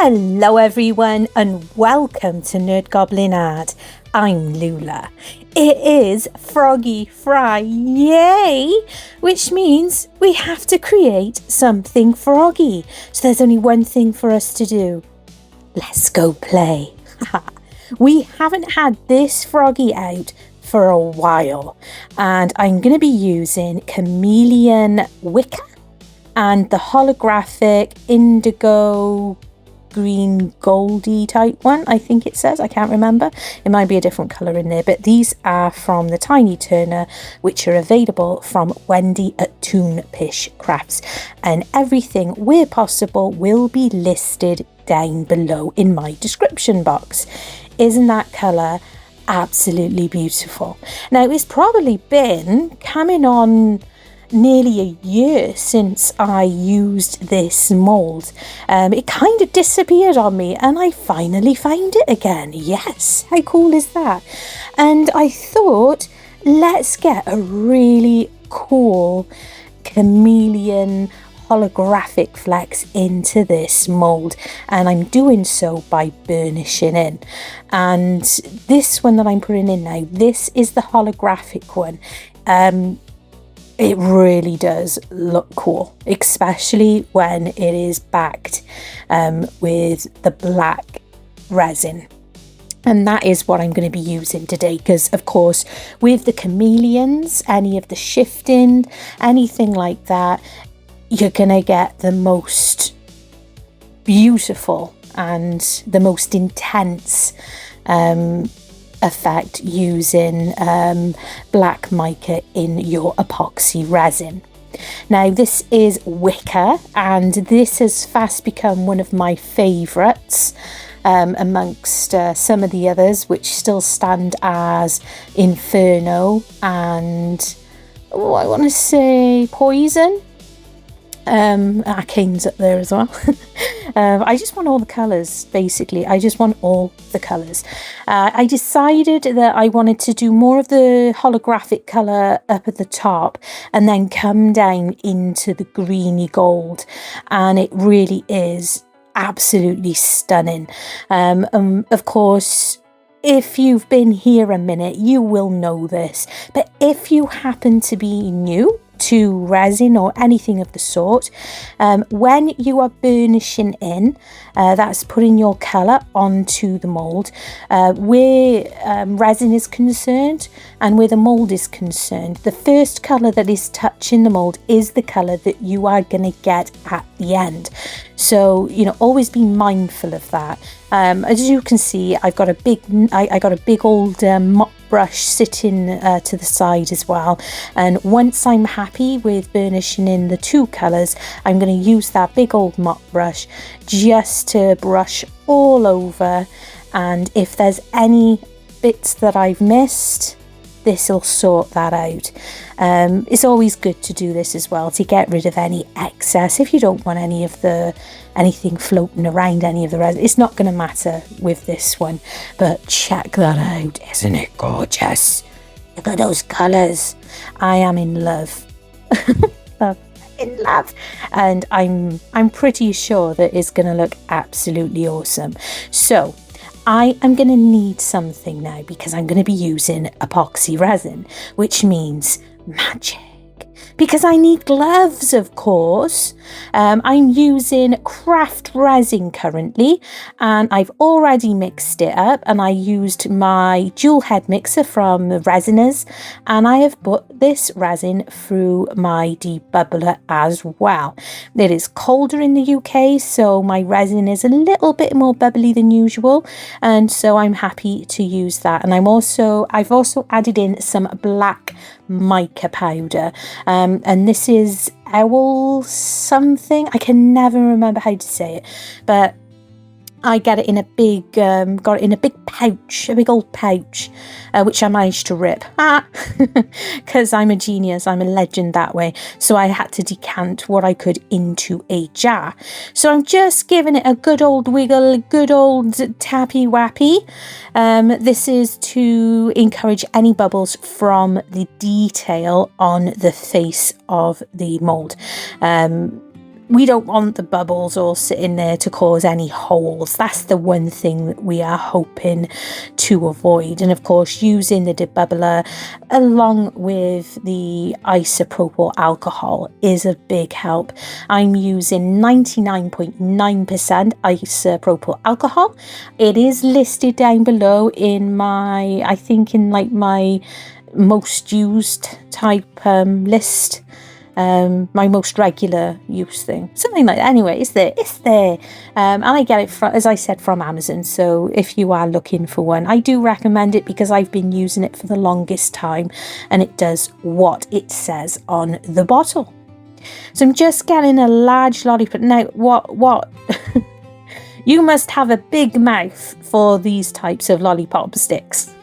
Hello everyone and welcome to Nerd Goblin Art. I'm Lula. It is Froggy FriYAY, which means we have to create something froggy. So there's only one thing for us to do. Let's go play. We haven't had this froggy out for a while and I'm going to be using Chameleon Wicker and the holographic indigo green goldy type one, I think it says. I can't remember, it might be a different color in there, but these are from the Tiny Turner, which are available from Wendy at Toonpish Crafts, and everything where possible will be listed down below in my description box. Isn't that color absolutely beautiful? Now it's probably been coming on nearly a year since I used this mould. It kind of disappeared on me and I finally found it again. Yes, how cool is that? And I thought, let's get a really cool chameleon holographic flex into this mould, and I'm doing so by burnishing in. And this one that I'm putting in now, this is the holographic one. It really does look cool, especially when it is backed with the black resin. And that is what I'm going to be using today, because of course with the chameleons, any of the shifting, anything like that, you're going to get the most beautiful and the most intense effect using black mica in your epoxy resin. Now this is wicker, and this has fast become one of my favourites amongst some of the others, which still stand as Inferno and I want to say Poison. Arcane's up there as well. I just want all the colours, basically. I just want all the colours. I decided that I wanted to do more of the holographic colour up at the top and then come down into the greeny gold, and it really is absolutely stunning. Of course, if you've been here a minute, you will know this, but if you happen to be new to resin or anything of the sort, when you are burnishing in, that's putting your colour onto the mould, where resin is concerned and where the mould is concerned, the first colour that is touching the mould is the colour that you are going to get at the end. So, you know, always be mindful of that. As you can see, I've got a big, I got a big old mop brush sitting to the side as well, and once I'm happy with burnishing in the two colours, I'm going to use that big old mop brush just to brush all over, and if there's any bits that I've missed, this will sort that out. It's always good to do this as well, to get rid of any excess. If you don't want any of the anything floating around any of the resin, it's not going to matter with this one. But check that out, isn't it gorgeous? Look at those colours. I am in love. In love, and I'm pretty sure that it's going to look absolutely awesome. So I am going to need something now, because I'm going to be using epoxy resin, which means magic, because I need gloves, of course. I'm using craft resin currently, and I've already mixed it up, and I used my dual head mixer from Resiners, and I have put this resin through my debubbler as well. It is colder in the UK, so my resin is a little bit more bubbly than usual, and so I'm happy to use that. And I've also added in some black mica powder, and this is Owl something, I can never remember how to say it, but I get it in a big, got it in a big pouch, a big old pouch, which I managed to rip, because I'm a genius, I'm a legend that way. So I had to decant what I could into a jar. So I'm just giving it a good old wiggle, a good old tappy wappy. This is to encourage any bubbles from the detail on the face of the mould. we don't want the bubbles all sitting there to cause any holes. That's the one thing that we are hoping to avoid. And of course, using the debubbler along with the isopropyl alcohol is a big help. I'm using 99.9% isopropyl alcohol. It is listed down below in my, I think in like my most used type list. My most regular use thing, something like that. Anyway, it's there, and I get it from, as I said, from Amazon. So if you are looking for one, I do recommend it because I've been using it for the longest time, and it does what it says on the bottle. So I'm just getting a large lollipop. Now, what? You must have a big mouth for these types of lollipop sticks.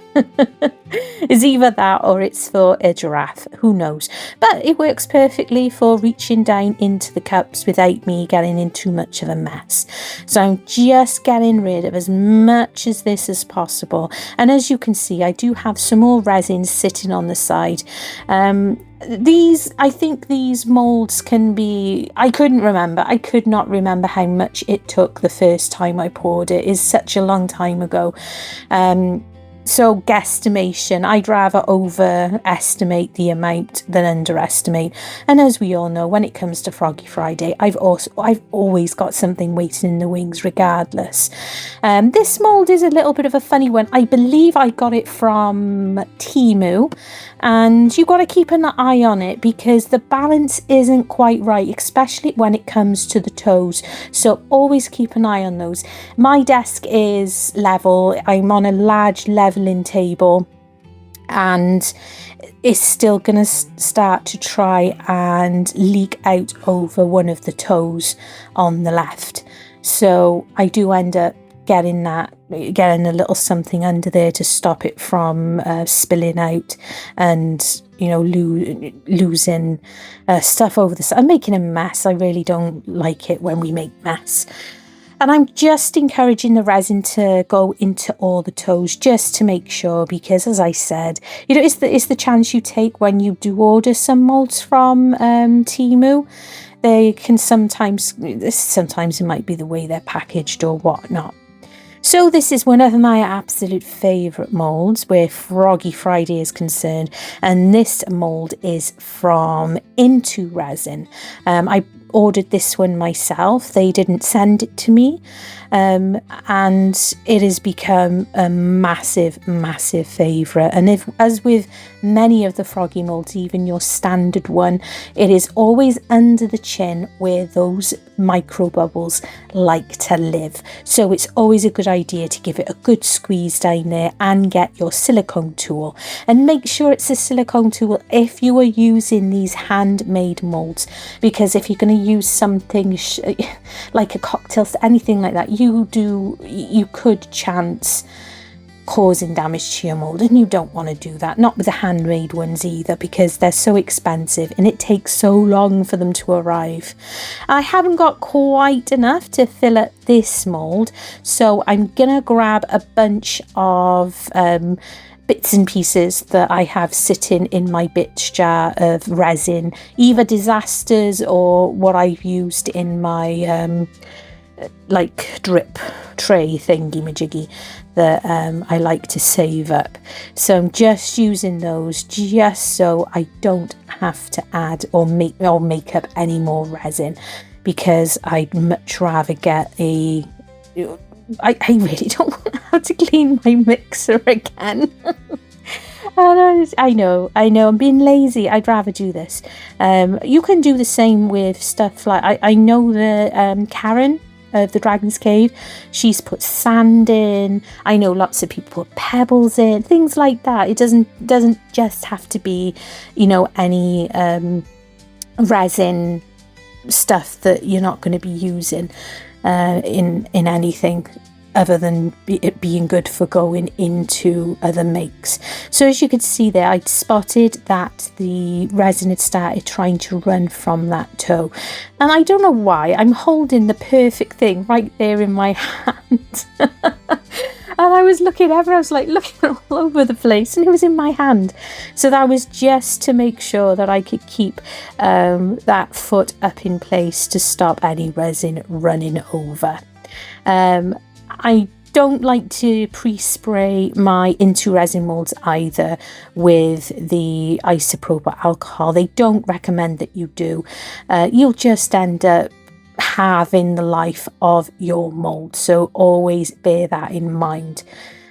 It's either that or it's for a giraffe, who knows, but it works perfectly for reaching down into the cups without me getting in too much of a mess. So I'm just getting rid of as much as this as possible, and as you can see, I do have some more resin sitting on the side. I think these molds can be, I could not remember how much it took the first time I poured it. It's such a long time ago. So guesstimation, I'd rather overestimate the amount than underestimate. And as we all know, when it comes to Froggy Friday, I've always got something waiting in the wings regardless. This mould is a little bit of a funny one. I believe I got it from Temu, and you've got to keep an eye on it because the balance isn't quite right, especially when it comes to the toes. So always keep an eye on those. My desk is level. I'm on a large leveling table, and it's still going to start to try and leak out over one of the toes on the left. So I do end up getting a little something under there to stop it from spilling out and, you know, losing stuff over the side. I'm making a mess. I really don't like it when we make mess. And I'm just encouraging the resin to go into all the toes just to make sure, because as I said, you know, it's the chance you take when you do order some molds from Temu. They can sometimes it might be the way they're packaged or whatnot. So this is one of my absolute favourite moulds where Froggy Friday is concerned, and this mould is from Into Resin. I ordered this one myself. They didn't send it to me, and it has become a massive favourite. And as with many of the Froggy moulds, even your standard one, it is always under the chin where those micro bubbles like to live. So it's always a good idea to give it a good squeeze down there and get your silicone tool, and make sure it's a silicone tool if you are using these handmade molds, because if you're going to use something like a cocktail, anything like that, you could chance causing damage to your mold, and you don't want to do that. Not with the handmade ones either, because they're so expensive and it takes so long for them to arrive. I haven't got quite enough to fill up this mold, so I'm gonna grab a bunch of bits and pieces that I have sitting in my bitch jar of resin, either disasters or what I've used in my like drip tray thingy majiggy that I like to save up. So I'm just using those just so I don't have to add or make up any more resin, because I'd much rather get a I really don't want to have to clean my mixer again. I know, I'm being lazy. I'd rather do this. You can do the same with stuff like, I know the Karen of the Dragon's Cave, she's put sand in. I know lots of people put pebbles in, things like that. It doesn't just have to be, you know, any resin stuff that you're not going to be using in anything other than it being good for going into other makes. So as you could see there, I'd spotted that the resin had started trying to run from that toe, and I don't know why. I'm holding the perfect thing right there in my hand. And I was looking everywhere, I was like looking all over the place, and it was in my hand. So that was just to make sure that I could keep that foot up in place to stop any resin running over. I don't like to pre-spray my into resin molds either with the isopropyl alcohol. They don't recommend that you do. You'll just end up having the life of your mold, so always bear that in mind.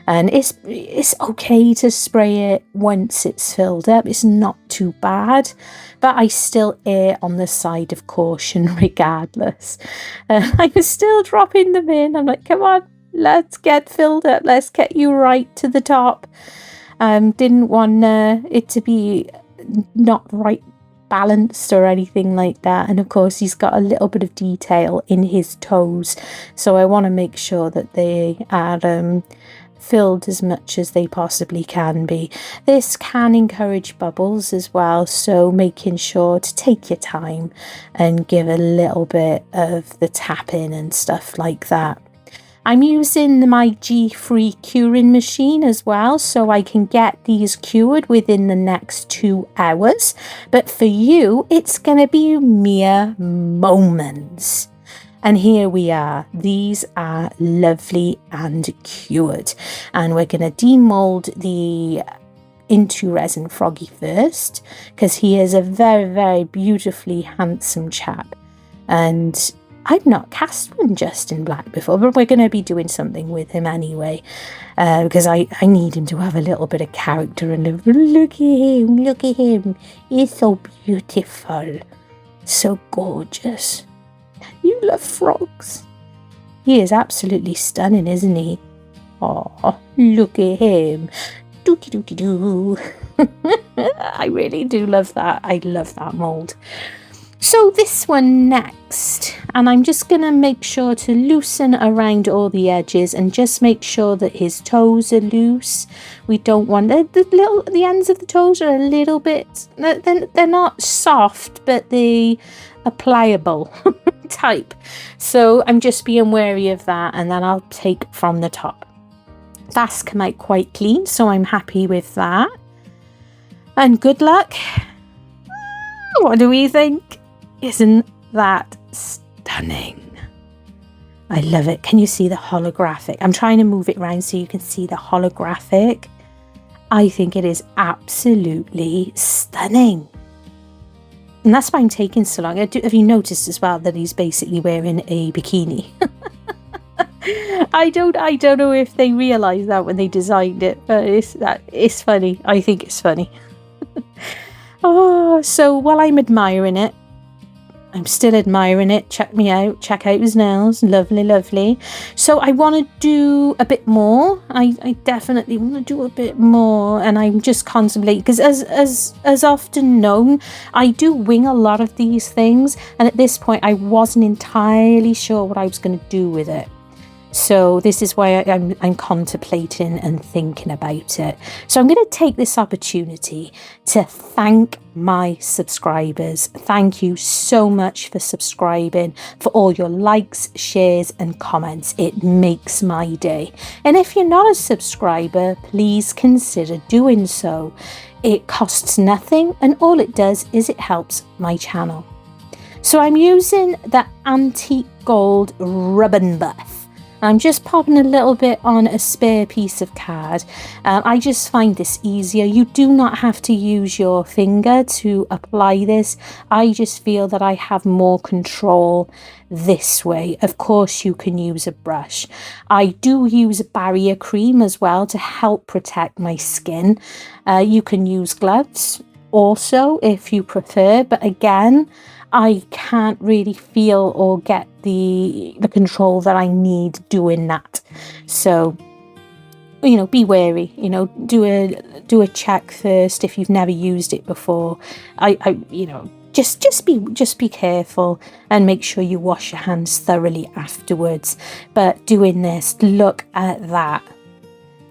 And it's okay to spray it once it's filled up. It's not too bad, but I still err on the side of caution regardless. I was still dropping them in. I'm like, come on, let's get filled up. Let's get you right to the top. Didn't want it to be not right balanced or anything like that. And of course, he's got a little bit of detail in his toes, so I want to make sure that they are filled as much as they possibly can be. This can encourage bubbles as well, so making sure to take your time and give a little bit of the tapping and stuff like that. I'm using my G3 curing machine as well, so I can get these cured within the next 2 hours. But for you, it's going to be mere moments. And here we are. These are lovely and cured. And we're going to demold the into resin Froggy first, because he is a very, very beautifully handsome chap. And I've not cast one just in black before, but we're going to be doing something with him anyway, because I need him to have a little bit of character. And look at him, he's so beautiful, so gorgeous. You love frogs. He is absolutely stunning, isn't he? Oh, look at him. Dookie dookie doo. I really do love that. I love that mould. So this one next, and I'm just going to make sure to loosen around all the edges and just make sure that his toes are loose. We don't want the ends of the toes are a little bit, they're not soft, but they are pliable type. So I'm just being wary of that, and then I'll take from the top. That's come out quite clean, so I'm happy with that. And good luck. What do we think? Isn't that stunning? I love it. Can you see the holographic? I'm trying to move it around so you can see the holographic. I think it is absolutely stunning. And that's why I'm taking so long. Have you noticed as well that he's basically wearing a bikini? I don't know if they realised that when they designed it, but it's funny. I think it's funny. Oh, so while I'm admiring it, I'm still admiring it. Check me out. Check out his nails. Lovely, lovely. So I want to do a bit more. I definitely want to do a bit more. And I'm just contemplating, because as often known, I do wing a lot of these things. And at this point, I wasn't entirely sure what I was going to do with it. So this is why I'm contemplating and thinking about it. So I'm going to take this opportunity to thank my subscribers. Thank you so much for subscribing, for all your likes, shares and comments. It makes my day. And if you're not a subscriber, please consider doing so. It costs nothing, and all it does is it helps my channel. So I'm using the antique gold ribbon buff. I'm just popping a little bit on a spare piece of card. I just find this easier. You do not have to use your finger to apply this. I just feel that I have more control this way. Of course, you can use a brush. I do use a barrier cream as well to help protect my skin. You can use gloves also if you prefer, but again, I can't really feel or get the control that I need doing that. So, you know, be wary. You know, do a check first if you've never used it before. You know, just be careful and make sure you wash your hands thoroughly afterwards. But doing this, look at that.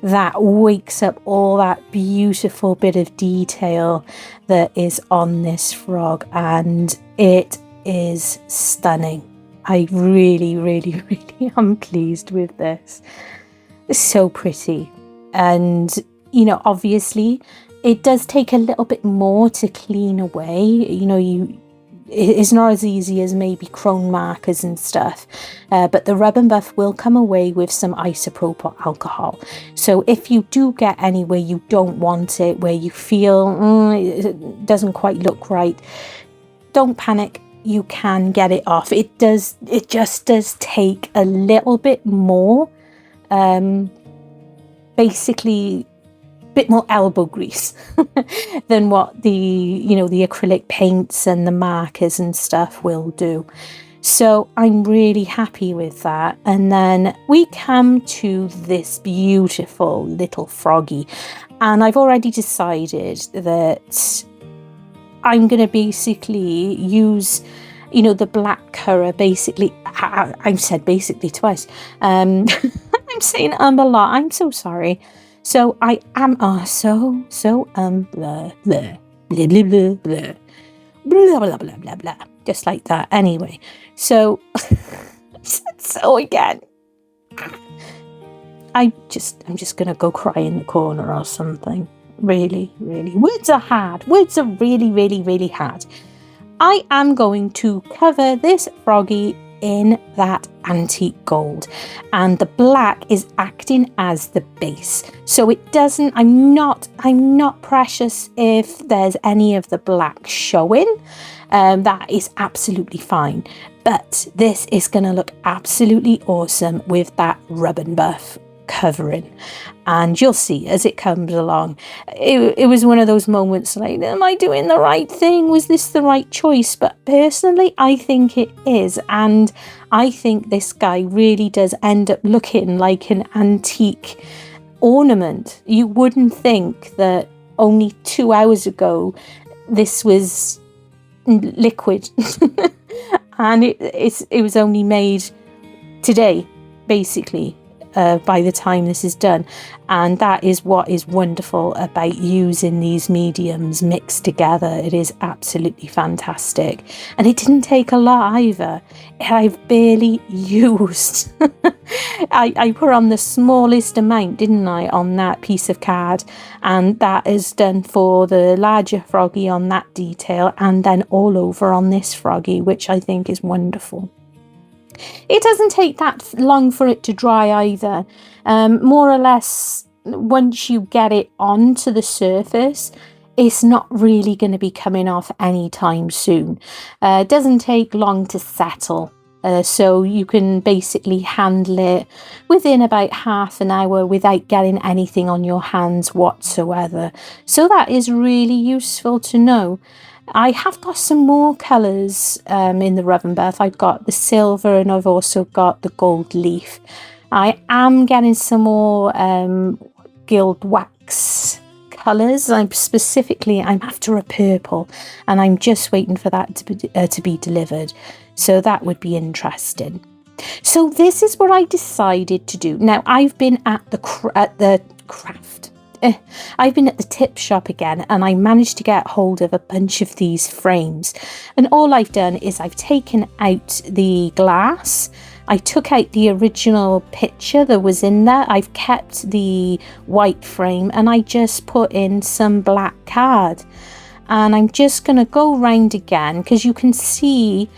That wakes up all that beautiful bit of detail that is on this frog, and it is stunning. I really, really, really am pleased with this. So pretty. And, you know, obviously it does take a little bit more to clean away. You know, it's not as easy as maybe chrome markers and stuff, but the rub and buff will come away with some isopropyl alcohol. So if you do get anywhere you don't want it, where you feel it doesn't quite look right, don't panic. You can get it off. It just does take a little bit more, basically a bit more elbow grease than what the acrylic paints and the markers and stuff will do. So I'm really happy with that. And then we come to this beautiful little froggy, and I've already decided that I'm going to basically use, you know, the black colour. Basically, I've said basically twice. I'm saying a lot. I'm so sorry. So I am blah blah blah blah blah blah blah blah blah blah blah, just like that. Anyway, so I said so again. I'm just gonna go cry in the corner or something. Really, words are hard. Words are really hard. I am going to cover this froggy in that antique gold, and the black is acting as the base, so it doesn't, I'm not precious if there's any of the black showing. That is absolutely fine, but this is going to look absolutely awesome with that rub and buff covering, and you'll see as it comes along. It was one of those moments like, am I doing the right thing? Was this the right choice? But personally, I think it is, and I think this guy really does end up looking like an antique ornament. You wouldn't think that only 2 hours ago this was liquid and it was only made today, basically. By the time this is done, and that is what is wonderful about using these mediums mixed together. It is absolutely fantastic, and it didn't take a lot either. I've barely used I put on the smallest amount, didn't I, on that piece of card, and that is done for the larger froggy on that detail, and then all over on this froggy, which I think is wonderful. It doesn't take that long for it to dry either. More or less, once you get it onto the surface, it's not really going to be coming off anytime soon. It doesn't take long to settle, so you can basically handle it within about half an hour without getting anything on your hands whatsoever. So that is really useful to know. I have got some more colours in the rub and buff. I've got the silver, and I've also got the gold leaf. I am getting some more gilt wax colours. I'm after a purple, and I'm just waiting for that to be delivered. So that would be interesting. So this is what I decided to do. Now, I've been at the tip shop again, and I managed to get hold of a bunch of these frames, and all I've done is I've taken out the glass. I took out the original picture that was in there. I've kept the white frame, and I just put in some black card, and I'm just going to go round again, because you can see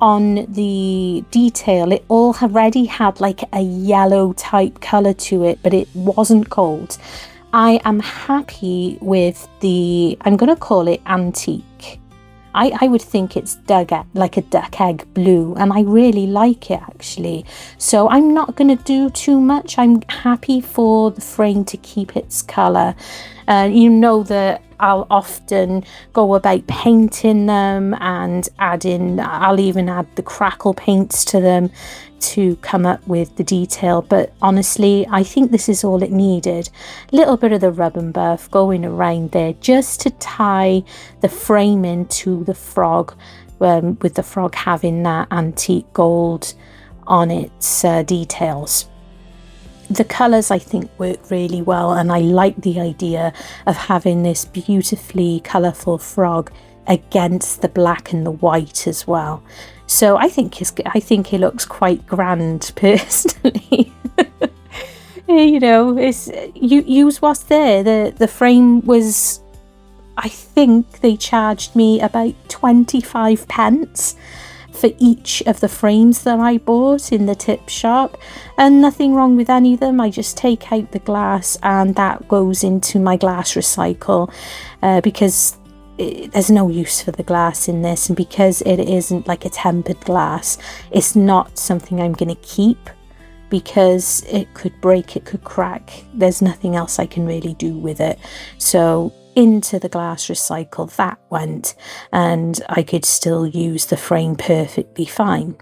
on the detail it already had like a yellow type colour to it, but it wasn't gold. I am happy with I'm going to call it antique. I would think it's like a duck egg blue, and I really like it actually. So I'm not going to do too much. I'm happy for the frame to keep its colour. You know that I'll often go about painting them and I'll even add the crackle paints to them to come up with the detail, but honestly I think this is all it needed. A little bit of the rub and buff going around there just to tie the frame into the frog, with the frog having that antique gold on its details. The colours I think work really well, and I like the idea of having this beautifully colourful frog against the black and the white as well. So I think it looks quite grand personally. You know, it's you use what's there. The frame was, I think they charged me about 25 pence for each of the frames that I bought in the tip shop, and nothing wrong with any of them. I just take out the glass and that goes into my glass recycle, because there's no use for the glass in this, and because it isn't like a tempered glass, it's not something I'm going to keep, because it could break, it could crack. There's nothing else I can really do with it. So into the glass recycle that went, and I could still use the frame perfectly fine.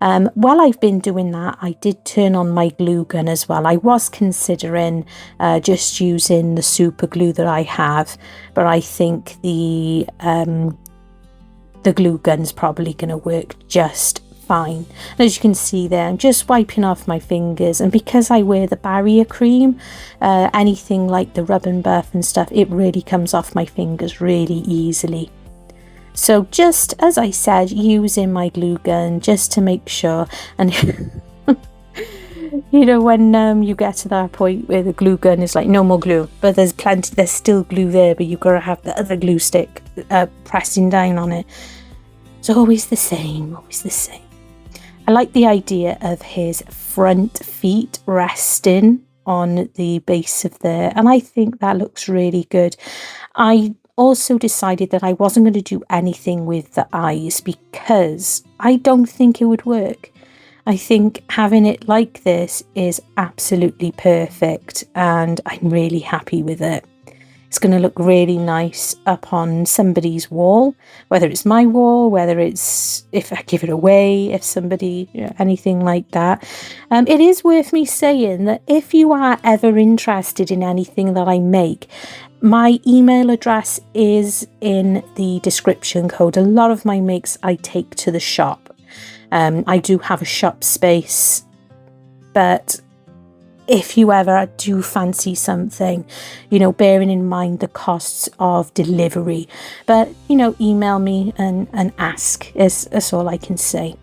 While I've been doing that, I did turn on my glue gun as well. I was considering just using the super glue that I have, but I think the glue gun's probably going to work just fine. And as you can see there, I'm just wiping off my fingers, and because I wear the barrier cream, anything like the rub and buff and stuff, it really comes off my fingers really easily. So just as I said, using my glue gun just to make sure. And you know, when you get to that point where the glue gun is like no more glue, but there's still glue there, but you've got to have the other glue stick pressing down on it. It's always the same, always the same. I like the idea of his front feet resting on the base of there, and I think that looks really good. I also decided that I wasn't going to do anything with the eyes because I don't think it would work. I think having it like this is absolutely perfect, and I'm really happy with it. It's going to look really nice up on somebody's wall, whether it's my wall, whether it's if I give it away, if somebody, you know, anything like that. It is worth me saying that if you are ever interested in anything that I make, my email address is in the description code. A lot of my makes I take to the shop. I do have a shop space, but if you ever do fancy something, you know, bearing in mind the costs of delivery, but, you know, email me and ask. That's all I can say.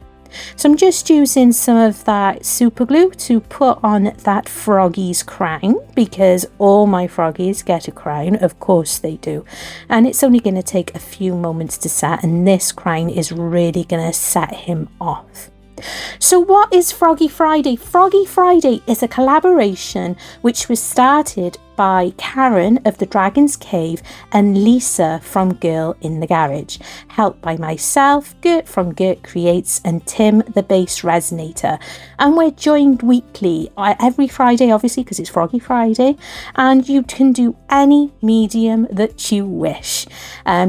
So I'm just using some of that super glue to put on that Froggy's crown, because all my Froggies get a crown, of course they do, and it's only going to take a few moments to set, and this crown is really going to set him off. So what is Froggy Friday? Froggy Friday is a collaboration which was started by Karen of the Dragon's Cave and Lisa from Girl in the Garage, helped by myself, Gert from Gert Creates, and Tim the Bass Resonator. And we're joined weekly, every Friday obviously because it's Froggy Friday, and you can do any medium that you wish.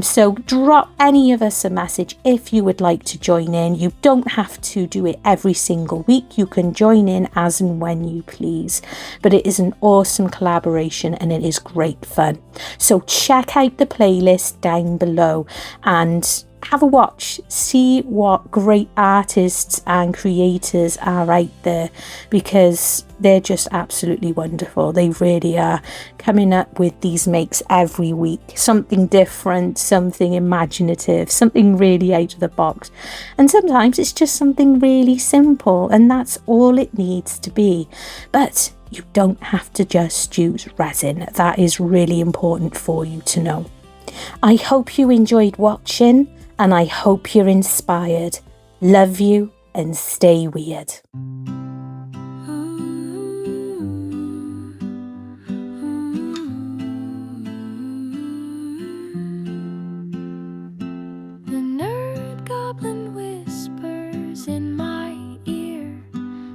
So drop any of us a message if you would like to join in. You don't have to do it every single week. You can join in as and when you please. But it is an awesome collaboration and it is great fun. So check out the playlist down below and have a watch, see what great artists and creators are out there, because they're just absolutely wonderful. They really are coming up with these makes every week, something different, something imaginative, something really out of the box, and sometimes it's just something really simple, and that's all it needs to be. But you don't have to just use resin. That is really important for you to know. I hope you enjoyed watching, and I hope you're inspired. Love you and stay weird. The nerd goblin whispers in my ear,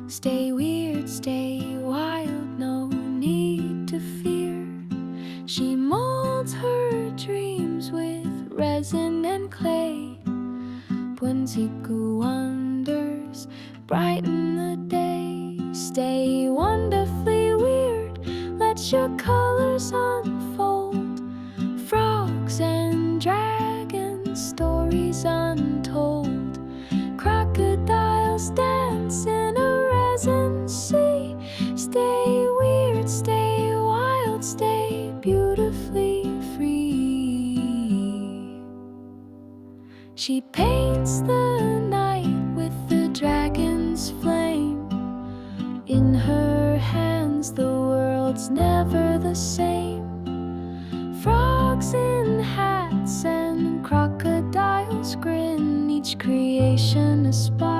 stay weird, stay wild, no need to fear. She molds her dreams with resin and clay. Whimsical wonders brighten the day. Stay wonderfully weird, let your colors unfold. Frogs and dragons, stories untold. Crocodiles dance in a resin sea. Stay weird, stay wild, stay beautifully free. She paints the night with the dragon's flame. In her hands friends, the world's never the same. Frogs in hats and crocodiles grin, each creation a spark.